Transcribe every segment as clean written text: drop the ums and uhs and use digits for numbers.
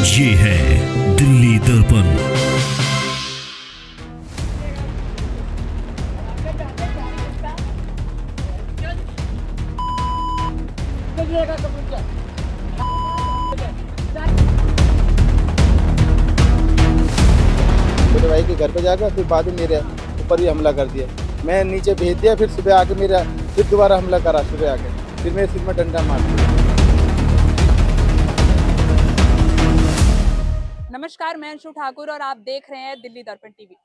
ये है दिल्ली दर्पण। छोटे भाई के घर पे जाकर फिर बाद में मेरे ऊपर भी हमला कर दिया। मैं नीचे भेज दिया, फिर सुबह आके मेरा फिर दोबारा हमला करा। सुबह आके फिर मेरे सिर में डंडा मार दिया। नमस्कार, मैं अंशु ठाकुर और आप देख रहे हैं दिल्ली दर्पण टीवी।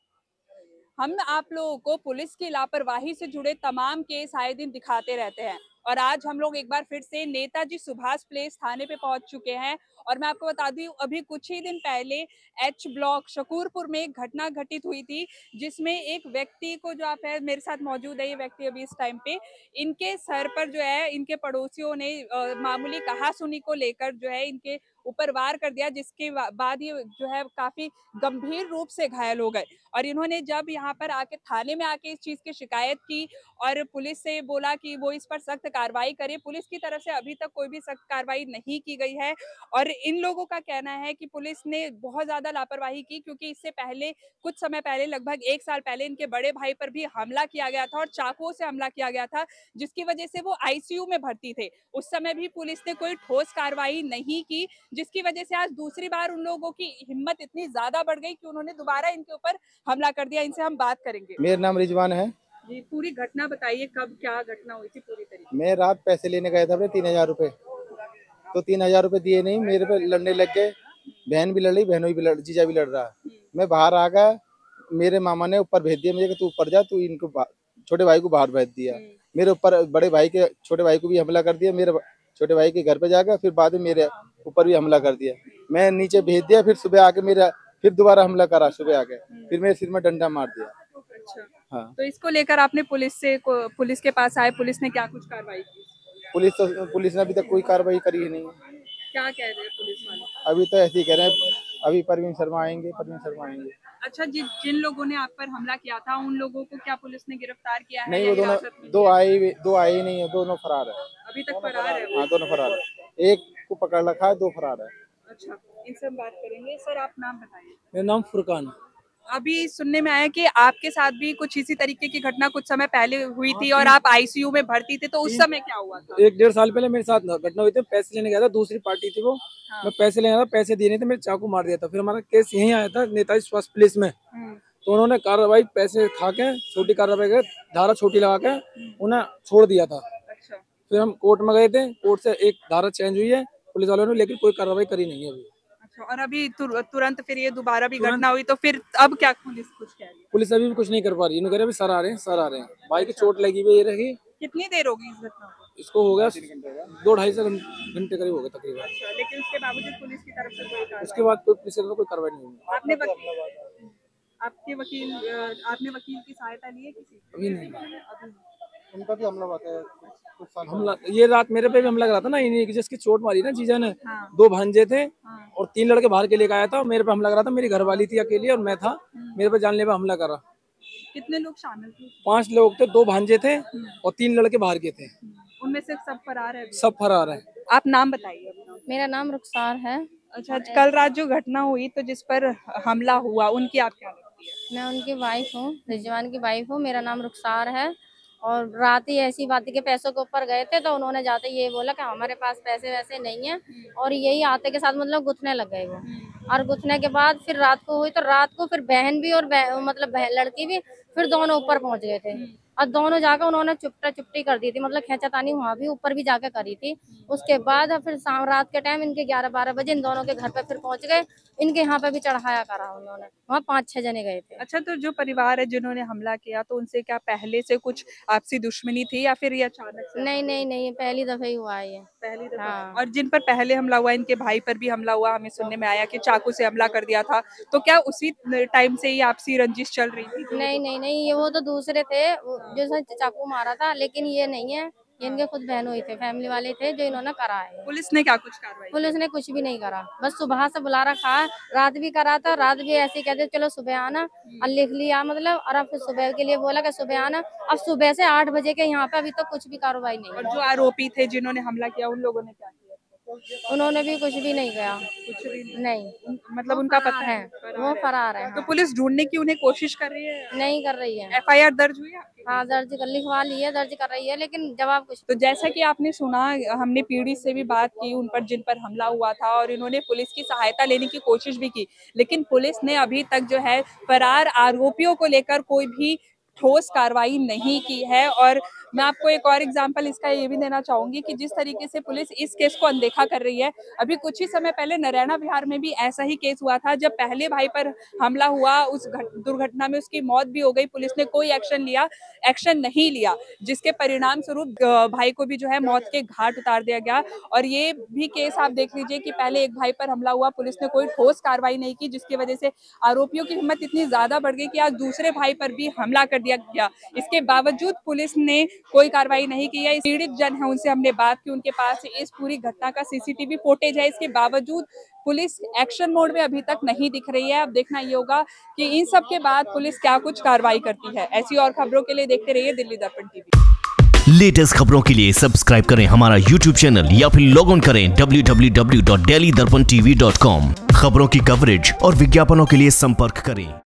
हम आप लोगों को पुलिस की लापरवाही से जुड़े तमाम केस आए दिन दिखाते रहते हैं और आज हम लोग एक बार फिर से नेताजी सुभाष प्लेस थाने पे पहुंच चुके हैं। और मैं आपको बता दूं, अभी कुछ ही दिन पहले एच ब्लॉक शकूरपुर में एक घटना घटित हुई थी, जिसमें एक व्यक्ति को, जो आप है मेरे साथ मौजूद है ये व्यक्ति अभी इस टाइम पे, इनके सर पर जो है इनके पड़ोसियों ने मामूली कहासुनी को लेकर जो है इनके ऊपर वार कर दिया, जिसके बाद ये जो है काफी गंभीर रूप से घायल हो गए। और इन्होंने जब यहाँ पर आके थाने में आके इस चीज की शिकायत की और पुलिस से बोला कि वो इस पर सख्त कार्रवाई करे, पुलिस की तरफ से अभी तक कोई भी सख्त कार्रवाई नहीं की गई है। और इन लोगों का कहना है कि पुलिस ने बहुत ज्यादा लापरवाही की, क्योंकि इससे पहले कुछ समय पहले, लगभग 1 साल पहले, इनके बड़े भाई पर भी हमला किया गया था और चाकुओं से हमला किया गया था, जिसकी वजह से वो आईसीयू में भर्ती थे। उस समय भी पुलिस ने कोई ठोस कार्रवाई नहीं की, जिसकी वजह से आज दूसरी बार उन लोगों की हिम्मत इतनी ज्यादा बढ़ गई कि उन्होंने दोबारा इनके ऊपर हमला कर दिया। इनसे हम बात करेंगे। मेरा नाम रिजवान है जी, पूरी घटना बताइए, कब क्या घटना हुई थी पूरी तरीके मैं रात पैसे लेने गया था अपने 3000 रुपये। तो 3000 रुपये दिए नहीं, मेरे पे लड़ने लग गए। बहन भी लड़ रही, बहनों भी लड़, जीजा भी लड़ रहा। मैं बाहर आ गया, मेरे मामा ने ऊपर भेज दिया मुझे कि तू ऊपर जा। तू इनको छोटे भाई को बाहर भेज दिया। मेरे ऊपर बड़े भाई के छोटे भाई को भी हमला कर दिया। मेरे छोटे भाई के घर पे जाकर फिर बाद में मेरे ऊपर भी हमला कर दिया। मैं नीचे भेज दिया, फिर सुबह आके मेरा फिर दोबारा हमला करा। सुबह आके फिर मेरे सिर में डंडा मार दिया। अच्छा, हाँ, तो इसको लेकर आपने पुलिस के पास आए, पुलिस ने क्या कुछ कार्रवाई की? पुलिस ने अभी तक कोई कार्रवाई करी ही नहीं। क्या कह रहे हैं पुलिस वाले? अभी तो ऐसे ही कह रहे हैं, अभी परवीन शर्मा आएंगे, परवीन शर्मा आएंगे। अच्छा, जिन लोगों ने आप पर हमला किया था, उन लोगों को क्या पुलिस ने गिरफ्तार किया है नहीं, या वो दोनों हिरासत में दो लिया? आए ही नहीं है। दोनों फरार है। अभी तक फरार है वो? हाँ, दोनों फरार है। एक को पकड़ रखा है, 2 फरार है। अच्छा, इनसे हम बात करेंगे। सर, आप नाम बताइए। मेरा नाम फुरकान है। अभी सुनने में आया कि आपके साथ भी कुछ इसी तरीके की घटना कुछ समय पहले हुई थी और आप आईसीयू में भर्ती थे, तो उस समय क्या हुआ था? 1-1.5 साल पहले मेरे साथ घटना हुई थी। पैसे लेने गया था, दूसरी पार्टी थी वो। हाँ। मैं पैसे लेने गया था, पैसे दिए नहीं थे, मेरे चाकू मार दिया था। फिर हमारा केस यहीं आया था नेताजी सुभाष पुलिस में। तो उन्होंने कार्रवाई पैसे खा के, छोटी कार्रवाई के धारा छोटी लगा के उन्हें छोड़ दिया था। अच्छा, फिर हम कोर्ट में गए थे, कोर्ट से एक धारा चेंज हुई है पुलिस वालों ने, लेकिन कोई कार्रवाई करी नहीं है अभी। अच्छा, और अभी तुरंत फिर ये दोबारा भी घटना हुई, तो फिर अब क्या पुलिस कुछ कह रही है? पुलिस अभी भी कुछ नहीं कर पा रही। इन्होंने कह रहे अभी सर आ रहे हैं, सर आ रहे हैं। भाई की चोट लगी हुई, ये रही। कितनी देर होगी इस घटना को? इसको हो गया 2-2.5 से घंटे करीब हो गए तकरीबन। अच्छा, लेकिन उसके बावजूद पुलिस की तरफ से कोई उसके बाद कोई पुलिस की कोई कार्रवाई नहीं हुई। आपने वकील की सहायता ली है किसी? अभी नहीं। उनका भी हमला हुआ था कुछ साल हमला ये रात मेरे पे भी हमला करा था ना, इन्हीं की जिसकी चोट मारी ना जीजा ने। हाँ। 2 भांजे थे हाँ। और 3 लड़के बाहर के लेके आया था। मेरे पे हमला करा था, मेरी घरवाली थी अकेली और मैं था। मेरे पे जानलेवा पे हमला करा। कितने लोग शामिल थे? 5 लोग थे, 2 भांजे थे और 3 लड़के बाहर के थे। उनमें से सब फरार है अभी? सब फरार है। आप नाम बताइए अपना। मेरा नाम रुखसार है। अच्छा, कल रात जो घटना हुई, तो जिस पर हमला हुआ, उनकी आप क्या लगती है? मैं उनकी वाइफ हूँ, रिजवान की वाइफ हूँ। मेरा नाम रुखसार है। और रात ही ऐसी बात के पैसों के ऊपर गए थे, तो उन्होंने जाते ये बोला कि हमारे पास पैसे वैसे नहीं है, और यही आते के साथ मतलब गुथने लग गए वो। और गुथने के बाद फिर रात को हुई, तो रात को फिर बहन भी और मतलब लड़की भी, फिर दोनों ऊपर पहुंच गए थे। और दोनों जाकर उन्होंने चुपटी कर दी थी, मतलब खींचातानी वहाँ भी ऊपर भी जाकर करी थी। उसके बाद फिर शाम रात के टाइम इनके 11-12 बजे इन दोनों के घर पे फिर पहुंच गए। इनके यहाँ पे भी चढ़ाया करा उन्होंने। वहाँ 5-6 जने गए थे। अच्छा, तो जो परिवार है जिन्होंने हमला किया, तो उनसे क्या पहले से कुछ आपसी दुश्मनी थी या फिर ये अचानक से? नहीं, पहली दफा ही हुआ है ये। पहली दफा? हाँ। और जिन पर पहले हमला हुआ, इनके भाई पर भी हमला हुआ, हमें सुनने में आया कि चाकू से हमला कर दिया था, तो क्या उसी टाइम से ही आपसी रंजिश चल रही थी? नहीं, ये वो तो दूसरे थे जो चाकू मारा था, लेकिन ये नहीं है। ये इनके खुद बहन हुई थे, फैमिली वाले थे जो इन्होंने करा है। पुलिस ने क्या कुछ कार्रवाई? पुलिस ने कुछ भी नहीं करा, बस सुबह से बुला रखा है। रात भी करा था, रात भी ऐसे ही कहते चलो सुबह आना, और लिख लिया मतलब। और अब सुबह के लिए बोला कि सुबह आना। अब सुबह से 8 बजे के यहाँ पे अभी तक कुछ भी कार्रवाई नहीं और है। जो आरोपी थे जिन्होंने हमला किया, उन लोगों ने क्या किया? उन्होंने भी कुछ भी नहीं किया, कुछ भी नहीं। मतलब उनका पता है वो फरार है। तो पुलिस ढूंढने की उन्हें कोशिश कर रही है? नहीं कर रही है। एफआईआर दर्ज हुई है आपकी? हाँ, दर्ज कर लिखवा ली है, दर्ज कर रही है, लेकिन जवाब कुछ। तो जैसा कि आपने सुना, हमने पीड़ित से भी बात की, उन पर जिन पर हमला हुआ था, और इन्होंने पुलिस की सहायता लेने की कोशिश भी की, लेकिन पुलिस ने अभी तक जो है फरार आरोपियों को लेकर कोई भी ठोस कार्रवाई नहीं की है। और मैं आपको एक और एग्जांपल इसका ये भी देना चाहूंगी कि जिस तरीके से पुलिस इस केस को अनदेखा कर रही है। अभी कुछ ही समय पहले नरैना बिहार में भी ऐसा ही केस हुआ था, जब पहले भाई पर हमला हुआ, उस दुर्घटना में उसकी मौत भी हो गई, पुलिस ने कोई एक्शन नहीं लिया, जिसके परिणाम स्वरूप भाई को भी जो है मौत के घाट उतार दिया गया। और ये भी केस आप देख लीजिए कि पहले एक भाई पर हमला हुआ, पुलिस ने कोई ठोस कार्रवाई नहीं की, जिसकी वजह से आरोपियों की हिम्मत इतनी ज्यादा बढ़ गई कि आज दूसरे भाई पर भी हमला कर दिया गया। इसके बावजूद पुलिस ने कोई कार्रवाई नहीं की है। पीड़ित जन है, उनसे हमने बात की, उनके पास इस पूरी घटना का सीसीटीवी फुटेज है, इसके बावजूद पुलिस एक्शन मोड में अभी तक नहीं दिख रही है। अब देखना ये होगा कि इन सब के बाद पुलिस क्या कुछ कार्रवाई करती है। ऐसी और खबरों के लिए देखते रहिए दिल्ली दर्पण टीवी। लेटेस्ट खबरों के लिए सब्सक्राइब करें हमारा YouTube चैनल या फिर लॉग ऑन करें www.delhidarpantv.com। खबरों की कवरेज और विज्ञापनों के लिए संपर्क करें।